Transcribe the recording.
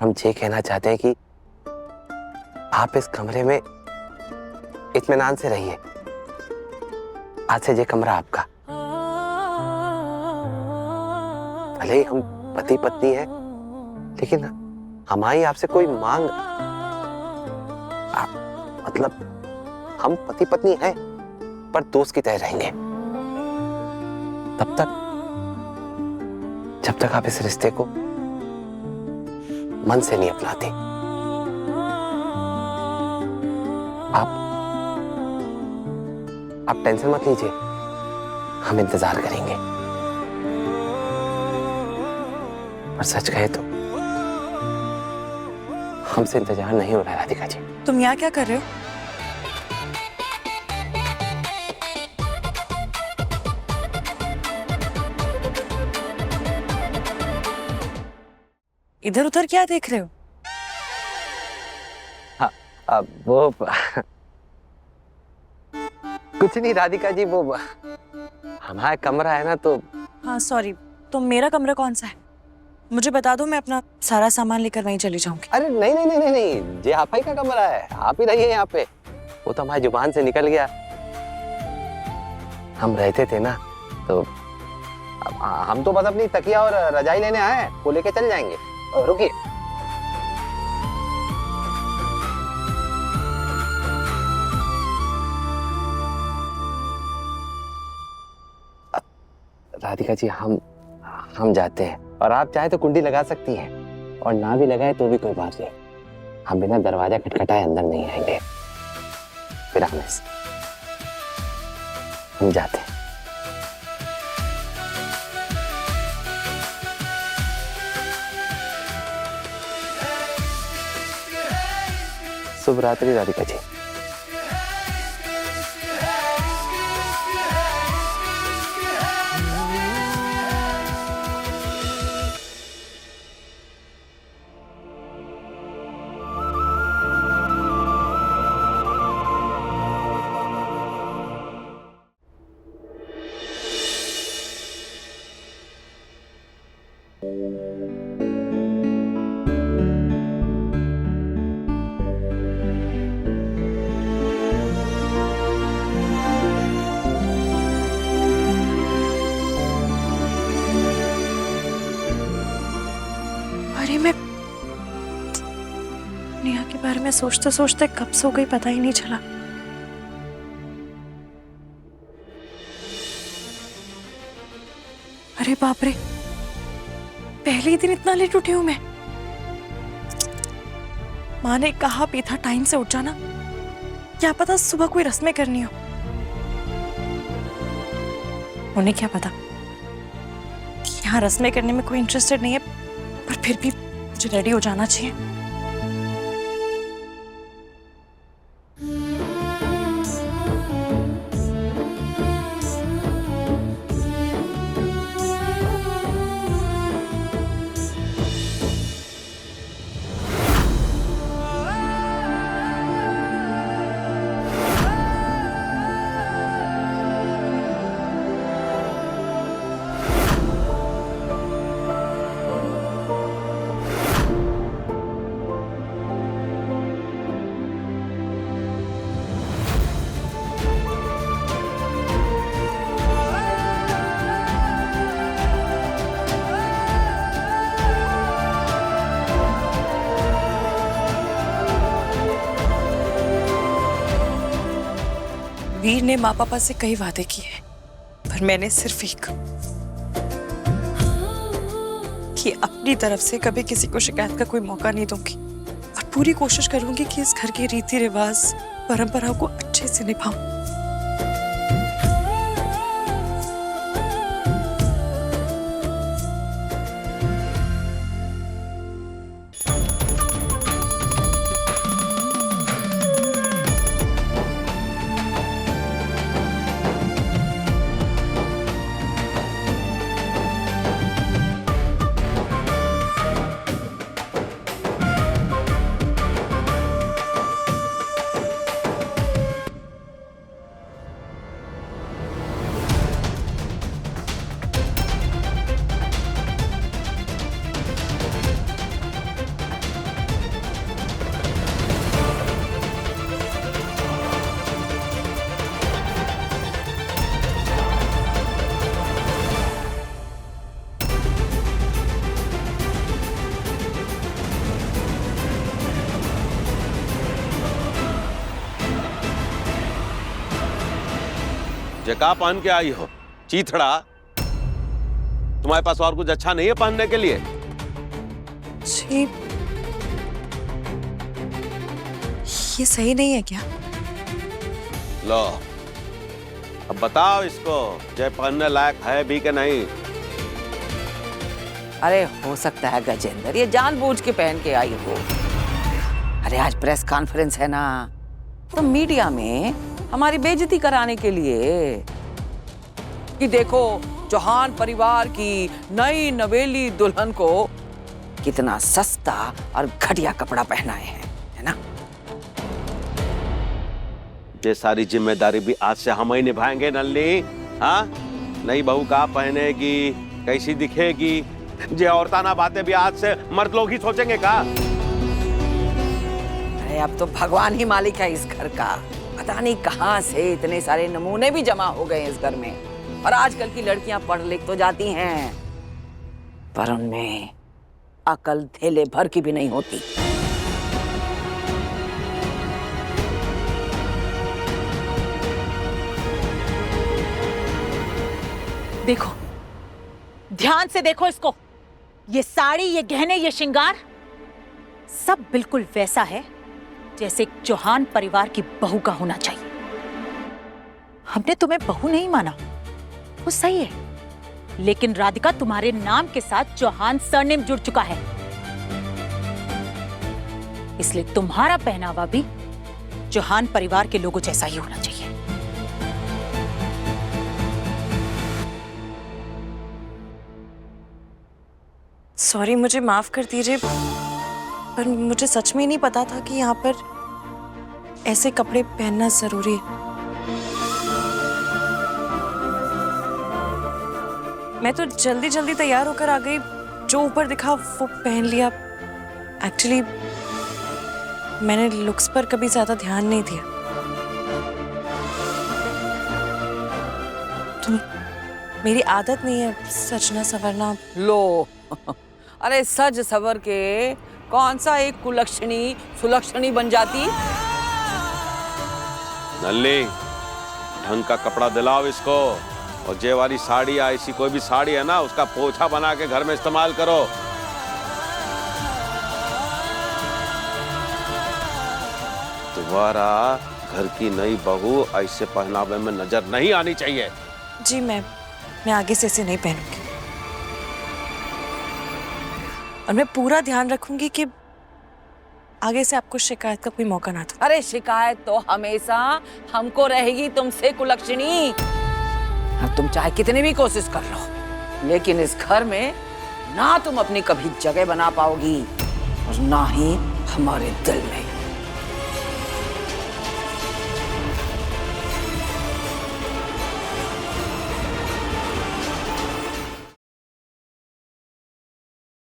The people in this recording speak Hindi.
हम ये कहना चाहते हैं कि आप इस कमरे में इत्मीनान से रहिए। आज से ये कमरा आपका। भले ही हम पति पत्नी हैं, लेकिन हमारी आपसे कोई मांग मतलब हम पति पत्नी हैं पर दोस्त की तरह रहेंगे तब तक जब तक आप इस रिश्ते को मन से नहीं अपनाते। आप टेंशन मत लीजिए, हम इंतजार करेंगे। और सच कहे तो हमसे इंतजार नहीं हो रहा है राधिका जी। तुम यहाँ क्या कर रहे हो? इधर उधर क्या देख रहे हो? हाँ, वो कुछ नहीं राधिका जी, वो हमारा कमरा है ना तो। हाँ सॉरी, तो मेरा कमरा कौन सा है? मुझे बता दो, मैं अपना सारा सामान लेकर वहीं चली जाऊंगी। अरे नहीं नहीं नहीं नहीं नहीं, ये आप ही का कमरा है, आप ही रहिए यहाँ पे। वो तो हमारी जुबान से निकल गया। हम रहते थे ना तो हम तो बस अपनी तकिया और रजाई लेने आए हैं, वो लेके चल जाएंगे। रुकिए, राधिका जी हम जाते हैं, और आप चाहे तो कुंडी लगा सकती हैं, और ना भी लगाए तो भी कोई बात नहीं। हम बिना दरवाजा खटखटाए अंदर नहीं आएंगे। फिर हम जाते हैं। शुभ रात्रि राधिका जी। मैं नेहा के बारे में सोचते सोचते कब सो गई पता ही नहीं चला। अरे बाप रे, पहले ही दिन इतना लेट उठी हूं मैं। माँ ने कहा भी था टाइम से उठ जाना, क्या पता सुबह कोई रस्में करनी हो। उन्हें क्या पता कि यहाँ रस्में करने में कोई इंटरेस्टेड नहीं है, पर फिर भी मुझे रेडी हो जाना चाहिए। वीर ने माँ पापा से कई वादे किए, पर मैंने सिर्फ एक, कि अपनी तरफ से कभी किसी को शिकायत का कोई मौका नहीं दूंगी, और पूरी कोशिश करूंगी कि इस घर के रीति रिवाज परंपराओं को अच्छे से निभाऊं। ये का पहन के आई हो चीथड़ा? तुम्हारे पास और कुछ अच्छा नहीं है पहनने के लिए? जी, ये सही नहीं है क्या? लो अब बताओ इसको जय पहनने लायक है भी कि नहीं? अरे हो सकता है गजेंद्र ये जानबूझ के पहन के आई हो। अरे आज प्रेस कॉन्फ्रेंस है ना, तो मीडिया में हमारी बेइज्जती कराने के लिए कि देखो चौहान परिवार की नई नवेली दुल्हन को कितना सस्ता और घटिया कपड़ा पहनाए हैं, है ना? ये सारी जिम्मेदारी भी आज से हम ही निभाएंगे नल्ली। हाँ, नई बहू का पहनेगी, कैसी दिखेगी, ये औरताना बातें भी आज से मर्द लोग ही सोचेंगे का? अरे अब तो भगवान ही मालिक है इस घर का। पता नहीं कहां से इतने सारे नमूने भी जमा हो गए इस घर में। और आजकल की लड़कियां पढ़ लिख तो जाती हैं, पर उनमें अकल थैले भर की भी नहीं होती। देखो, ध्यान से देखो इसको। ये साड़ी, ये गहने, ये श्रृंगार सब बिल्कुल वैसा है जैसे एक चौहान परिवार की बहू का होना चाहिए। हमने तुम्हें बहू नहीं माना, वो सही है, लेकिन राधिका तुम्हारे नाम के साथ चौहान सरनेम जुड़ चुका है, इसलिए तुम्हारा पहनावा भी चौहान परिवार के लोगों जैसा ही होना चाहिए। सॉरी, मुझे माफ कर दीजिए, पर मुझे सच में नहीं पता था कि यहाँ पर ऐसे कपड़े पहनना जरूरी है। मैं तो जल्दी जल्दी तैयार होकर आ गई, जो ऊपर दिखा वो पहन लिया। एक्चुअली मैंने लुक्स पर कभी ज्यादा ध्यान नहीं दिया। तो मेरी आदत नहीं है सजना संवरना। लो अरे सज सवर के कौन सा एक कुलक्षणी सुलक्षणी बन जाती। नल्ली ढंग का कपड़ा दिलाओ इसको, और जे वाली साड़ी या ऐसी कोई भी साड़ी है ना, उसका पोछा बना के घर में इस्तेमाल करो। तुम्हारा घर की नई बहू ऐसे पहनावे में नजर नहीं आनी चाहिए। जी, मैं आगे से इसे नहीं पहनूंगी, और मैं पूरा ध्यान रखूंगी कि आगे से आपको शिकायत का कोई मौका ना दो। अरे शिकायत तो हमेशा हमको रहेगी तुमसे कुलक्षणी। अब तुम चाहे कितनी भी कोशिश कर लो, लेकिन इस घर में ना तुम अपनी कभी जगह बना पाओगी और ना ही हमारे दिल में।